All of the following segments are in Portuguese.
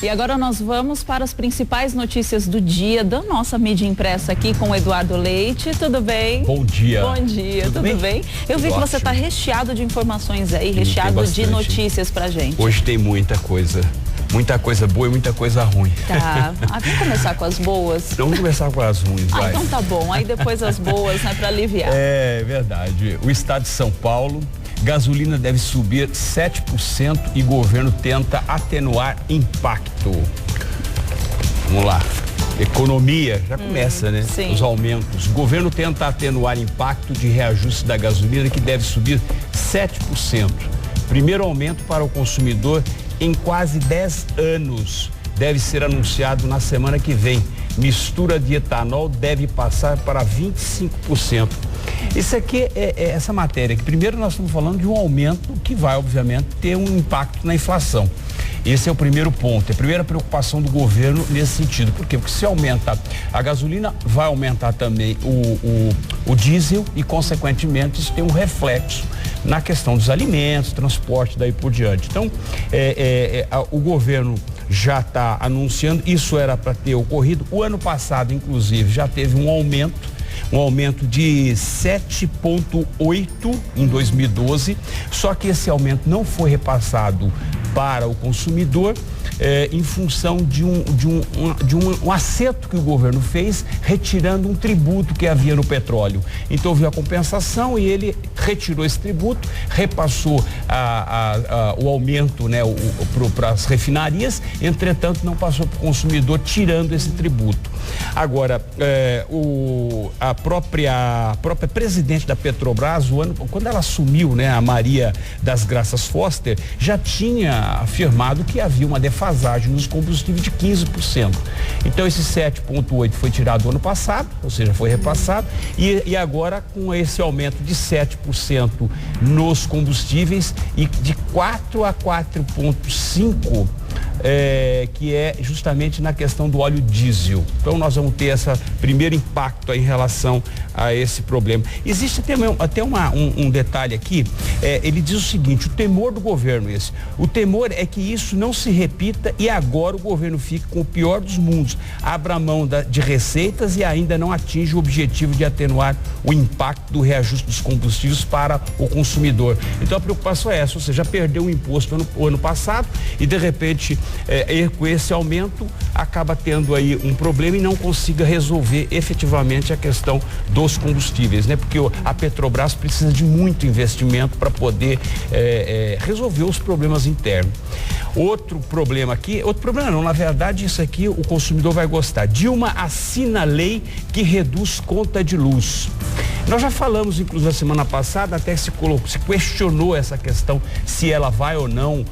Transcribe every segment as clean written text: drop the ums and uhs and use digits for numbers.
E agora nós vamos para as principais notícias do dia da nossa mídia impressa aqui com o Eduardo Leite. Tudo bem? Bom dia. Bom dia, tudo bem? Eu vi que você está recheado de informações aí, recheado de notícias pra gente. Hoje tem muita coisa boa e muita coisa ruim. Tá, vamos começar com as boas? Vamos começar com as ruins, vai. Então tá bom, aí depois as boas, né, pra aliviar. É verdade, o estado de São Paulo, gasolina deve subir 7% e governo tenta atenuar impacto. Vamos lá. Economia, já começa, né? Sim. Os aumentos. O governo tenta atenuar impacto de reajuste da gasolina, que deve subir 7%. Primeiro aumento para o consumidor em quase 10 anos. Deve ser anunciado na semana que vem. Mistura de etanol deve passar para 25%. Isso aqui é essa matéria, que primeiro nós estamos falando de um aumento que vai, obviamente, ter um impacto na inflação. Esse é o primeiro ponto, é a primeira preocupação do governo nesse sentido. Por quê? Porque se aumenta a gasolina, vai aumentar também o diesel e, consequentemente, isso tem um reflexo na questão dos alimentos, transporte, daí por diante. Então, o governo já está anunciando, isso era para ter ocorrido. O ano passado, inclusive, já teve um aumento de 7,8 em 2012, só que esse aumento não foi repassado para o consumidor em função de um acerto que o governo fez, retirando um tributo que havia no petróleo. Então houve a compensação e ele retirou esse tributo, repassou o aumento, né, para as refinarias, entretanto não passou para o consumidor, tirando esse tributo. Agora, a própria presidente da Petrobras, quando ela assumiu, né, a Maria das Graças Foster, já tinha afirmado que havia uma defasagem nos combustíveis de 15%. Então esse 7,8 foi tirado ano passado, ou seja, foi repassado, e agora com esse aumento de 7% nos combustíveis e de 4 a 4,5%, que é justamente na questão do óleo diesel. Então nós vamos ter esse primeiro impacto em relação a esse problema. Existe até um detalhe aqui, ele diz o seguinte: o temor do governo o temor é que isso não se repita e agora o governo fique com o pior dos mundos, abra mão de receitas e ainda não atinge o objetivo de atenuar o impacto do reajuste dos combustíveis para o consumidor. Então a preocupação é essa, ou seja, já perdeu o imposto no ano passado e de repente com esse aumento acaba tendo aí um problema e não consiga resolver efetivamente a questão dos combustíveis, né? Porque a Petrobras precisa de muito investimento para poder resolver os problemas internos. Outro problema não, na verdade isso aqui o consumidor vai gostar. Dilma assina lei que reduz conta de luz. Nós já falamos, inclusive, na semana passada, até se questionou essa questão, se ela vai ou não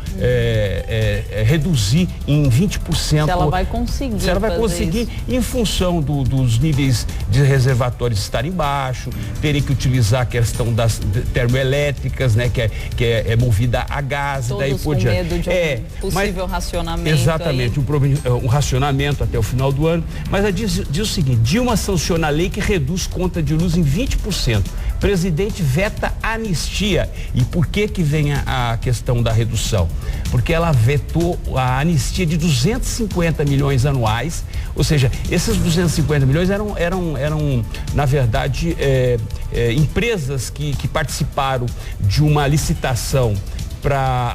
reduzir em 20%. Se ela vai conseguir. Se ela vai conseguir, em função dos níveis de reservatórios estarem baixos, terem que utilizar a questão das termoelétricas, né, que é movida a gás, todos daí por diante. Medo de um possível racionamento. Exatamente, um racionamento até o final do ano. Mas ela diz o seguinte: Dilma sanciona a lei que reduz conta de luz em 20%. Presidente veta anistia. E por que vem a questão da redução? Porque ela vetou a anistia de 250 milhões anuais, ou seja, esses 250 milhões eram na verdade, empresas que participaram de uma licitação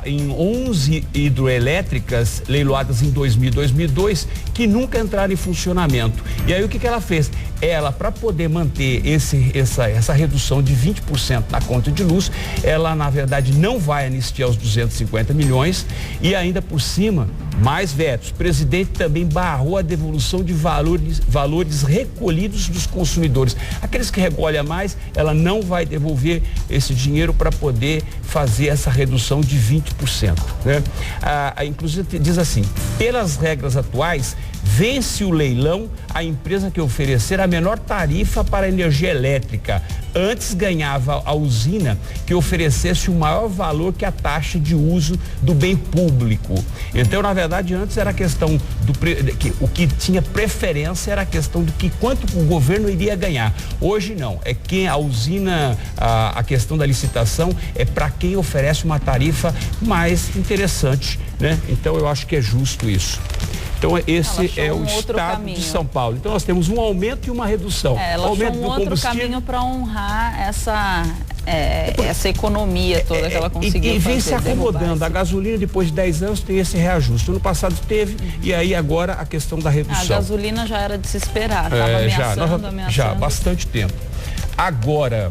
em 11 hidroelétricas leiloadas em 2000 e 2002 que nunca entraram em funcionamento. E aí o que ela fez? Ela, para poder manter essa redução de 20% na conta de luz, ela na verdade não vai anistiar os 250 milhões e ainda por cima, mais vetos. O presidente também barrou a devolução de valores recolhidos dos consumidores. Aqueles que recolhem a mais, ela não vai devolver esse dinheiro para poder fazer essa redução de 20%. Né? Inclusive diz assim: pelas regras atuais, Vence o leilão a empresa que oferecer a menor tarifa para energia elétrica. Antes ganhava a usina que oferecesse o maior valor que a taxa de uso do bem público. Então, na verdade, antes era a questão o que tinha preferência era a questão do que quanto o governo iria ganhar. Hoje não, é quem a usina, a questão da licitação é para quem oferece uma tarifa mais interessante, né? Então, eu acho que é justo isso. Então, esse é o estado de São Paulo. Então, nós temos um aumento e uma redução. Ela aumento achou um outro caminho para honrar essa economia toda que ela conseguiu e vem se acomodando. A gasolina, depois de 10 anos, tem esse reajuste. No passado teve, e aí agora a questão da redução. A gasolina já era de se esperar, estava ameaçando. Já há bastante tempo. Agora,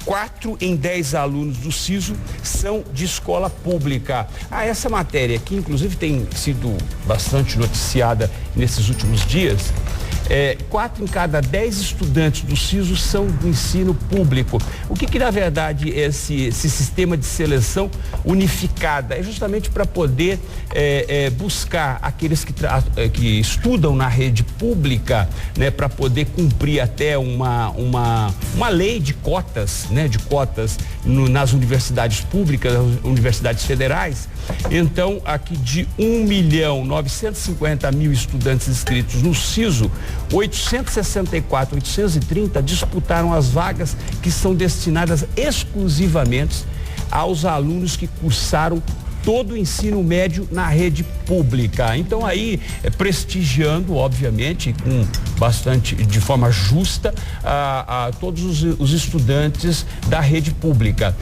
4 em 10 alunos do SISU são de escola pública. Essa matéria aqui, inclusive, tem sido bastante noticiada nesses últimos dias. 4 em cada 10 estudantes do SISU são do ensino público. O que na verdade esse sistema de seleção unificada é justamente para poder buscar aqueles que estudam na rede pública, né, para poder cumprir até uma lei de cotas, né, nas universidades públicas, nas universidades federais. Então, aqui de 1.950.000 estudantes inscritos no SISU, 830 disputaram as vagas que são destinadas exclusivamente aos alunos que cursaram todo o ensino médio na rede pública. Então aí, prestigiando, obviamente, de forma justa, a todos os estudantes da rede pública.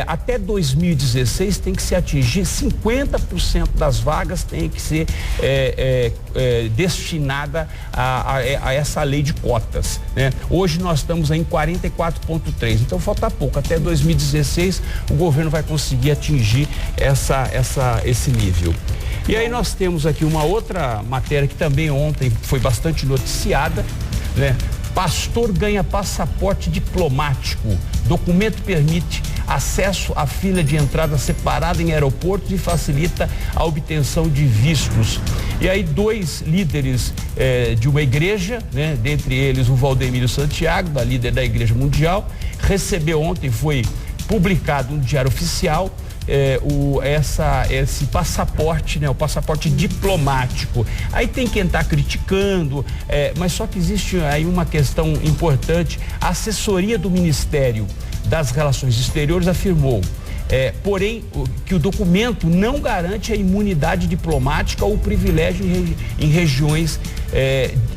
Até 2016 tem que se atingir 50% das vagas tem que ser destinada a essa lei de cotas, né? Hoje nós estamos em 44,3%. Então falta pouco. Até 2016 o governo vai conseguir atingir esse nível. E aí nós temos aqui uma outra matéria que também ontem foi bastante noticiada, né? Pastor ganha passaporte diplomático. Documento permite acesso à fila de entrada separada em aeroportos e facilita a obtenção de vistos. E aí 2 líderes de uma igreja, né? Dentre eles o Valdemiro Santiago, líder da Igreja Mundial, recebeu ontem, foi publicado no Diário Oficial, esse passaporte, né, o passaporte diplomático. Aí tem quem está criticando, mas só que existe aí uma questão importante. A assessoria do Ministério das Relações Exteriores afirmou, porém, que o documento não garante a imunidade diplomática ou privilégio em regiões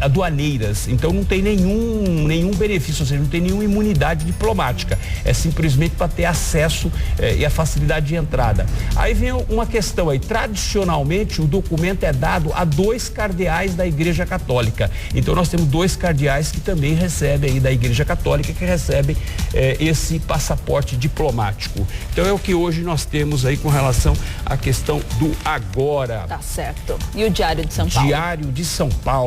aduaneiras. Então não tem nenhum benefício, ou seja, não tem nenhuma imunidade diplomática. É simplesmente para ter acesso e a facilidade de entrada. Aí vem uma questão aí. Tradicionalmente, o documento é dado a 2 cardeais da Igreja Católica. Então nós temos 2 cardeais que também recebem aí da Igreja Católica, que recebem esse passaporte diplomático. Então é o que hoje nós temos aí com relação à questão do agora. Tá certo. E o Diário de São Paulo? Diário de São Paulo.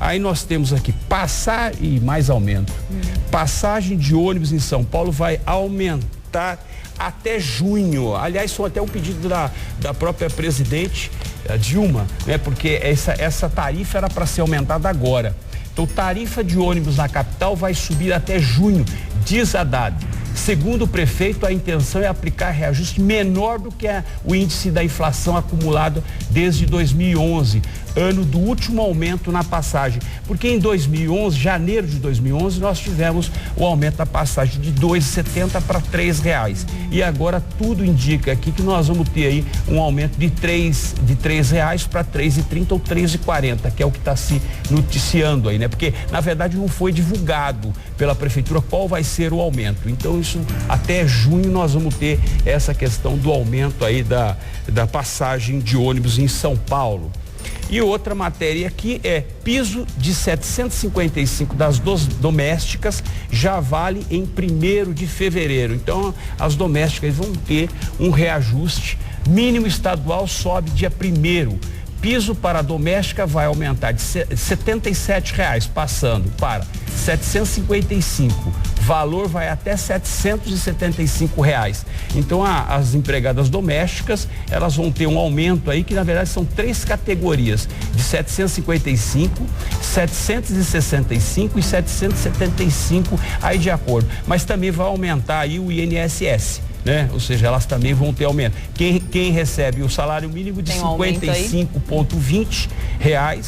Aí nós temos aqui e mais aumento. Passagem de ônibus em São Paulo vai aumentar até junho. Aliás, foi até um pedido da própria presidente, a Dilma, né? Porque essa tarifa era para ser aumentada agora. Então, tarifa de ônibus na capital vai subir até junho, diz Haddad. Segundo o prefeito, a intenção é aplicar reajuste menor do que o índice da inflação acumulado desde 2011, ano do último aumento na passagem. Porque em 2011, janeiro de 2011, nós tivemos o aumento da passagem de R$ 2,70 para R$ 3,00. E agora tudo indica aqui que nós vamos ter aí um aumento de R$ 3,00 para R$ 3,30 ou R$ 3,40, que é o que está se noticiando aí, né? Porque, na verdade, não foi divulgado pela prefeitura qual vai ser o aumento. Então, isso até junho nós vamos ter essa questão do aumento aí da passagem de ônibus em São Paulo. E outra matéria aqui piso de 755 das domésticas já vale em 1º de fevereiro. Então, as domésticas vão ter um reajuste. Mínimo estadual sobe dia 1º. Piso para a doméstica vai aumentar de R$ 77,00, passando para R$ 755. valor vai até R$ 775. Então as empregadas domésticas, elas vão ter um aumento aí que na verdade são 3 categorias, de 755, 765 e 775 aí de acordo, mas também vai aumentar aí o INSS, né? Ou seja, elas também vão ter aumento. Quem recebe o salário mínimo de R$ 55,20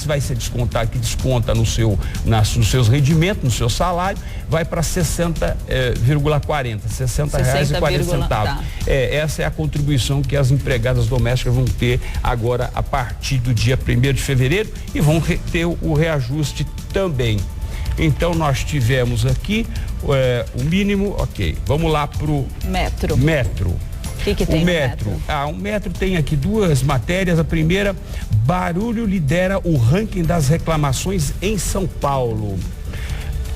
vai ser descontado, que desconta nos seus rendimentos, no seu salário, vai para 60,40, R$60,40. Tá. Essa é a contribuição que as empregadas domésticas vão ter agora a partir do dia 1º de fevereiro e vão ter o reajuste também. Então nós tivemos aqui o mínimo, ok. Vamos lá pro metro. O que tem o metro? O metro tem aqui 2 matérias. A primeira, barulho lidera o ranking das reclamações em São Paulo.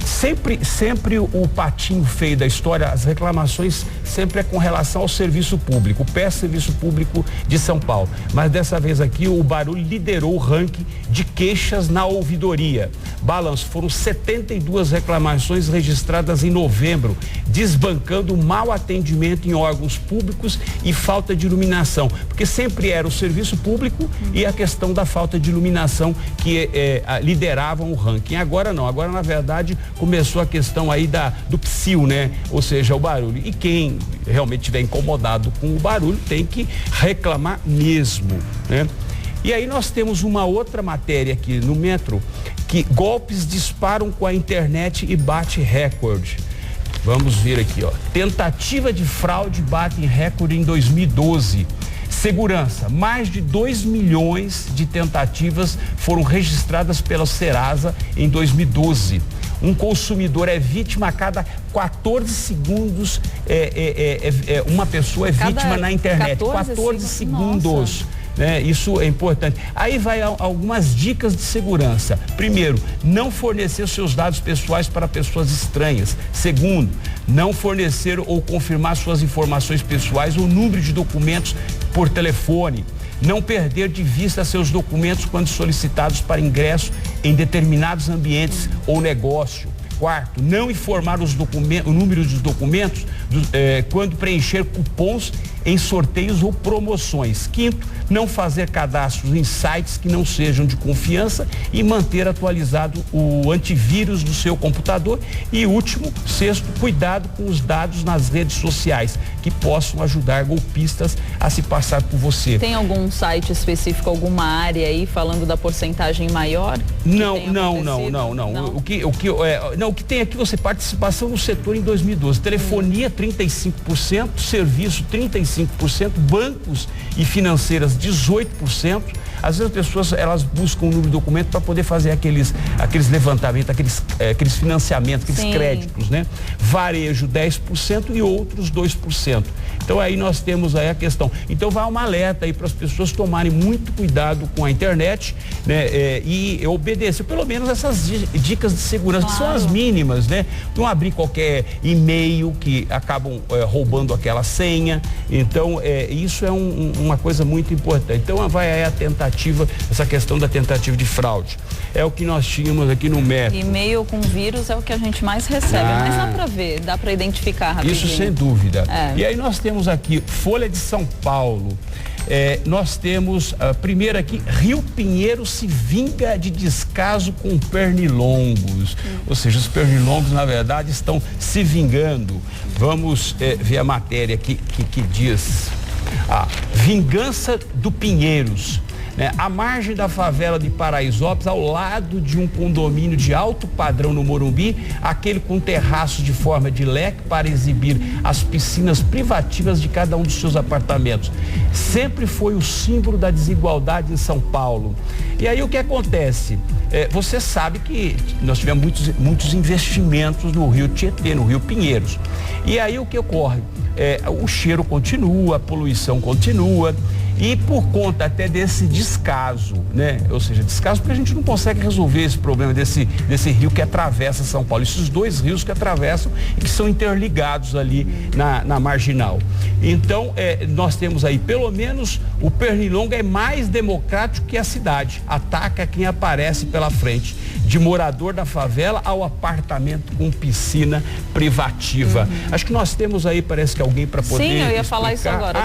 Sempre o patinho feio da história, as reclamações sempre é com relação ao serviço público, o péssimo serviço público de São Paulo. Mas dessa vez aqui o barulho liderou o ranking de queixas na ouvidoria. Balanço, foram 72 reclamações registradas em novembro, desbancando o mau atendimento em órgãos públicos e falta de iluminação, porque sempre era o serviço público e a questão da falta de iluminação que lideravam o ranking. Agora não, agora na verdade começou a questão aí do psil, né? Ou seja, o barulho. E quem realmente estiver incomodado com o barulho tem que reclamar mesmo, né? E aí nós temos uma outra matéria aqui no metro, que golpes disparam com a internet e bate recorde. Vamos ver aqui, ó. Tentativa de fraude bate recorde em 2012. Segurança, mais de 2 milhões de tentativas foram registradas pela Serasa em 2012. Um consumidor é vítima a cada 14 segundos, uma pessoa é vítima na internet. 14 segundos. Né? Isso é importante. Aí vai algumas dicas de segurança. Primeiro, não fornecer seus dados pessoais para pessoas estranhas. Segundo, não fornecer ou confirmar suas informações pessoais ou número de documentos por telefone. Não perder de vista seus documentos quando solicitados para ingresso em determinados ambientes ou negócio. Quarto, não informar o número dos documentos quando preencher cupons em sorteios ou promoções. Quinto, não fazer cadastros em sites que não sejam de confiança e manter atualizado o antivírus do seu computador. E último, sexto, cuidado com os dados nas redes sociais que possam ajudar golpistas a se passar por você. Tem algum site específico, alguma área aí falando da porcentagem maior? Não. O que tem aqui, você participação no setor em 2012, telefonia 35%, serviço 35%, bancos e financeiras 18%. Às vezes as pessoas, elas buscam um número de documento para poder fazer aqueles levantamentos, aqueles financiamentos, aqueles créditos, né? Varejo 10% e outros 2%. Então aí nós temos aí a questão. Então vai um alerta aí para as pessoas tomarem muito cuidado com a internet, né? E obedecer pelo menos essas dicas de segurança, que são as mínimas, né? Não abrir qualquer e-mail que acabam roubando aquela senha. Então isso é uma coisa muito importante. Então vai aí a tentativa, essa questão da tentativa de fraude. É o que nós tínhamos aqui no metro. E-mail com vírus é o que a gente mais recebe, mas dá para ver, dá para identificar rapidinho. Isso sem dúvida. E aí nós temos aqui Folha de São Paulo. Nós temos primeiro aqui, Rio Pinheiro se vinga de descaso com pernilongos. Ou seja, os pernilongos na verdade estão se vingando. Vamos ver a matéria aqui que diz vingança do Pinheiros. À margem da favela de Paraisópolis, ao lado de um condomínio de alto padrão no Morumbi, aquele com terraço de forma de leque para exibir as piscinas privativas de cada um dos seus apartamentos. Sempre foi o símbolo da desigualdade em São Paulo. E aí o que acontece? Você sabe que nós tivemos muitos investimentos no Rio Tietê, no Rio Pinheiros. E aí o que ocorre? O cheiro continua, a poluição continua. E por conta até desse descaso, né? Ou seja, descaso porque a gente não consegue resolver esse problema desse rio que atravessa São Paulo. Esses dois rios que atravessam e que são interligados ali na marginal. Então, nós temos aí, pelo menos, o Pernilongo é mais democrático que a cidade. Ataca quem aparece pela frente, de morador da favela ao apartamento com piscina privativa. Acho que nós temos aí, parece que alguém para poder Sim, eu ia explicar. falar isso agora,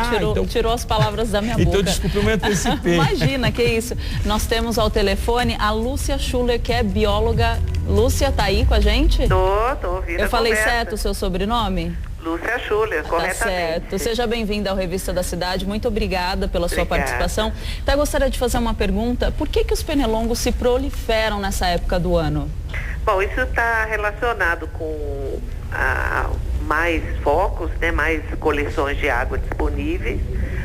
tirou as palavras da minha boca. Então, desculpa, eu me antecipei. Imagina, que isso. Nós temos ao telefone a Lúcia Schuller, que é bióloga. Lúcia, tá aí com a gente? Tô ouvindo. Eu falei certo o seu sobrenome? Lúcia Schuller, corretamente. Tá certo. Seja bem-vinda ao Revista da Cidade. Muito obrigada pela sua participação. Até gostaria de fazer uma pergunta. Por que os pernilongos se proliferam nessa época do ano? Bom, isso está relacionado com mais focos, né, mais coleções de água disponíveis,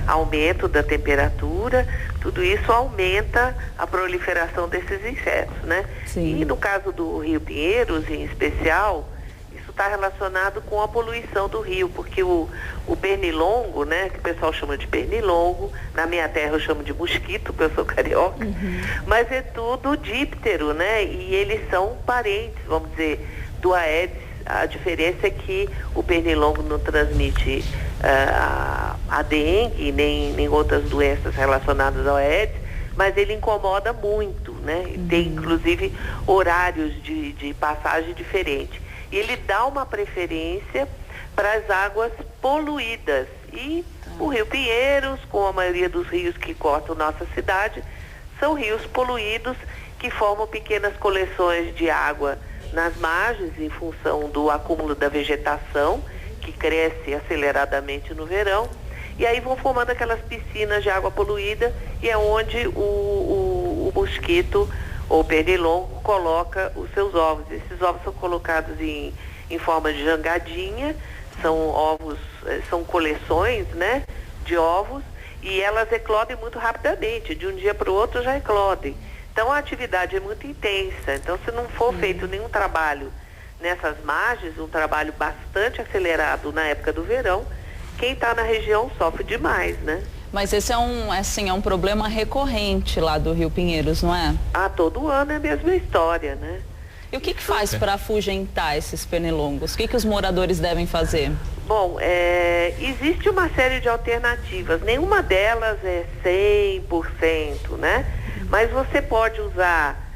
aumento da temperatura, tudo isso aumenta a proliferação desses insetos, né? Sim. E no caso do Rio Pinheiros, em especial, isso está relacionado com a poluição do rio, porque o pernilongo, né, que o pessoal chama de pernilongo, na minha terra eu chamo de mosquito, porque eu sou carioca, mas é tudo díptero, né? E eles são parentes, vamos dizer, do Aedes. A diferença é que o pernilongo não transmite a dengue, nem outras doenças relacionadas ao Aedes, mas ele incomoda muito, né? Tem, inclusive, horários de passagem diferentes. E ele dá uma preferência para as águas poluídas. E o Rio Pinheiros, como a maioria dos rios que cortam nossa cidade, são rios poluídos que formam pequenas coleções de água nas margens em função do acúmulo da vegetação, que cresce aceleradamente no verão, e aí vão formando aquelas piscinas de água poluída, e é onde o mosquito ou pernilongo coloca os seus ovos. Esses ovos são colocados em forma de jangadinha, são ovos, são coleções, né, de ovos, e elas eclodem muito rapidamente, de um dia para o outro já eclodem. Então a atividade é muito intensa. Então, se não for feito nenhum trabalho nessas margens, um trabalho bastante acelerado na época do verão, quem está na região sofre demais, né? Mas esse é um problema recorrente lá do Rio Pinheiros, não é? Todo ano é a mesma história, né? E o que faz para afugentar esses pernilongos? O que os moradores devem fazer? Bom, existe uma série de alternativas. Nenhuma delas é 100%, né? Mas você pode usar,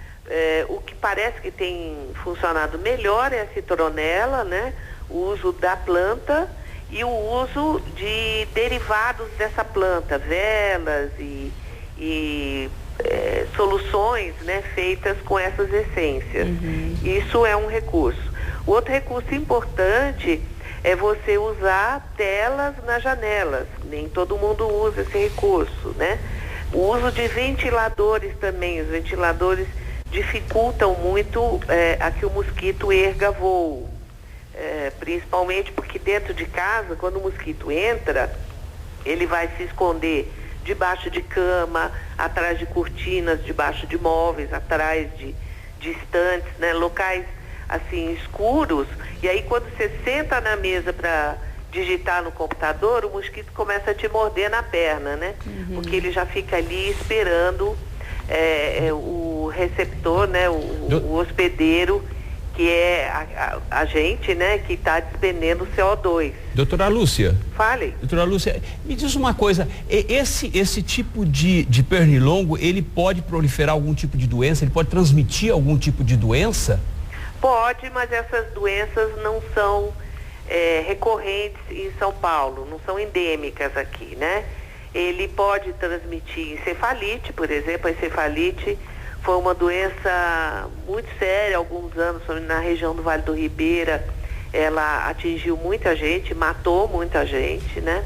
o que parece que tem funcionado melhor é a citronela, né? O uso da planta e o uso de derivados dessa planta, velas e soluções, né, feitas com essas essências. Isso é um recurso. O outro recurso importante é você usar telas nas janelas. Nem todo mundo usa esse recurso, né? O uso de ventiladores também. Os ventiladores dificultam muito a que o mosquito erga voo. Principalmente porque dentro de casa, quando o mosquito entra, ele vai se esconder debaixo de cama, atrás de cortinas, debaixo de móveis, atrás de estantes, né? Locais assim escuros. E aí quando você senta na mesa para digitar no computador, o mosquito começa a te morder na perna, né? Porque ele já fica ali esperando o receptor, né? O hospedeiro, que é a gente, né? Que está despendendo CO2. Doutora Lúcia. Fale. Doutora Lúcia, me diz uma coisa, esse tipo de pernilongo, ele pode proliferar algum tipo de doença? Ele pode transmitir algum tipo de doença? Pode, mas essas doenças não são recorrentes em São Paulo, não são endêmicas aqui, né? Ele pode transmitir encefalite, por exemplo. A encefalite foi uma doença muito séria há alguns anos, na região do Vale do Ribeira. Ela atingiu muita gente, matou muita gente, né?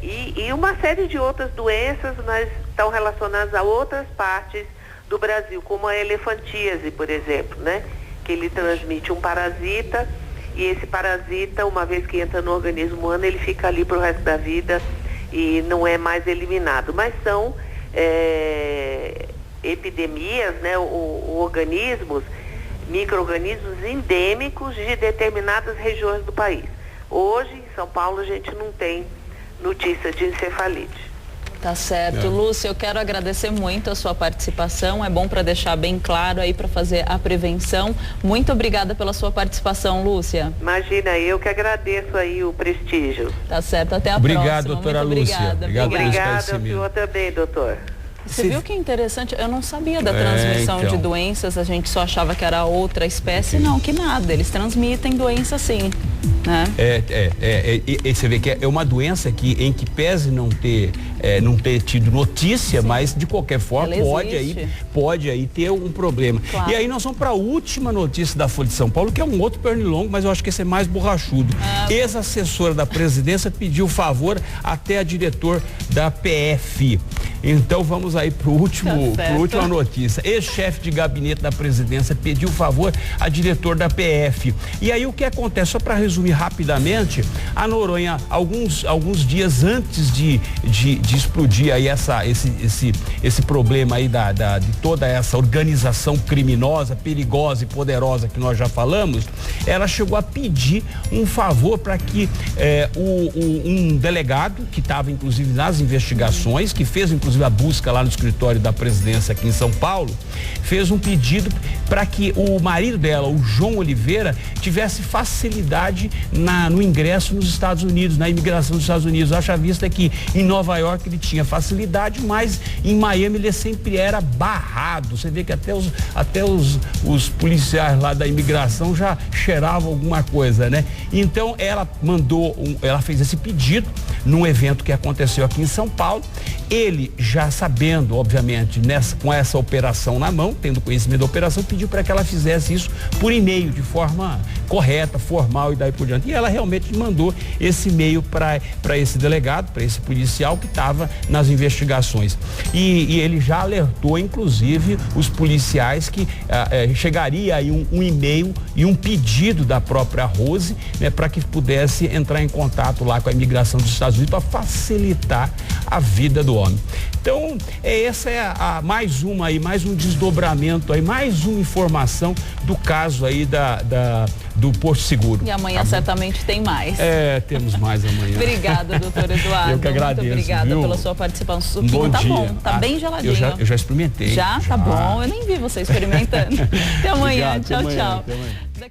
E uma série de outras doenças, mas estão relacionadas a outras partes do Brasil, como a elefantíase, por exemplo, né? Que ele transmite um parasita, e esse parasita, uma vez que entra no organismo humano, ele fica ali para o resto da vida e não é mais eliminado. Mas são epidemias, né? Organismos, micro-organismos endêmicos de determinadas regiões do país. Hoje, em São Paulo, a gente não tem notícia de encefalite. Tá certo. Lúcia, eu quero agradecer muito a sua participação. É bom para deixar bem claro aí, para fazer a prevenção. Muito obrigada pela sua participação, Lúcia. Imagina, eu que agradeço aí o prestígio. Tá certo, até a Obrigado, próxima. doutora muito Lúcia. Obrigada. Obrigada, senhor também, doutor. Você viu que é interessante? Eu não sabia da transmissão de doenças, a gente só achava que era outra espécie. Não, que nada, eles transmitem doença sim, né? E você vê que é uma doença em que pese não ter tido notícia, sim, mas de qualquer forma pode aí ter um problema. Claro. E aí nós vamos para a última notícia da Folha de São Paulo, que é um outro pernilongo, mas eu acho que esse é mais borrachudo. Ex-assessora da presidência pediu favor até a diretor da PF. Então vamos aí para última notícia. Ex-chefe de gabinete da presidência pediu favor a diretor da PF. E aí o que acontece? Só para resumir rapidamente, a Noronha, alguns dias antes de explodir aí esse problema aí de toda essa organização criminosa, perigosa e poderosa que nós já falamos, ela chegou a pedir um favor para que um delegado que estava inclusive nas investigações, que fez inclusive a busca lá no escritório da presidência aqui em São Paulo, fez um pedido para que o marido dela, o João Oliveira, tivesse facilidade no ingresso nos Estados Unidos, na imigração dos Estados Unidos. Haja vista que em Nova York ele tinha facilidade, mas em Miami ele sempre era barrado. Você vê que até os policiais lá da imigração já cheiravam alguma coisa, né? Então ela fez esse pedido num evento que aconteceu aqui em São Paulo. Ele, já sabendo, obviamente, com essa operação na mão, tendo conhecimento da operação, pediu para que ela fizesse isso por e-mail, de forma correta, formal e daí por diante. E ela realmente mandou esse e-mail para esse delegado, para esse policial que estava nas investigações. E ele já alertou, inclusive, os policiais que chegaria aí um e-mail e um pedido da própria Rose, né, para que pudesse entrar em contato lá com a imigração dos Estados Unidos para facilitar a vida do homem. Então, essa é mais um desdobramento aí, mais uma informação do caso aí do Porto Seguro. E amanhã certamente tem mais. Temos mais amanhã. Obrigada, doutor Eduardo. Eu que agradeço. Muito obrigada, viu? Pela sua participação. O bom tá dia. Bom, tá bem geladinho. Eu já experimentei. Já? Tá bom. Eu nem vi você experimentando. Até amanhã. Obrigado, tchau. Até amanhã.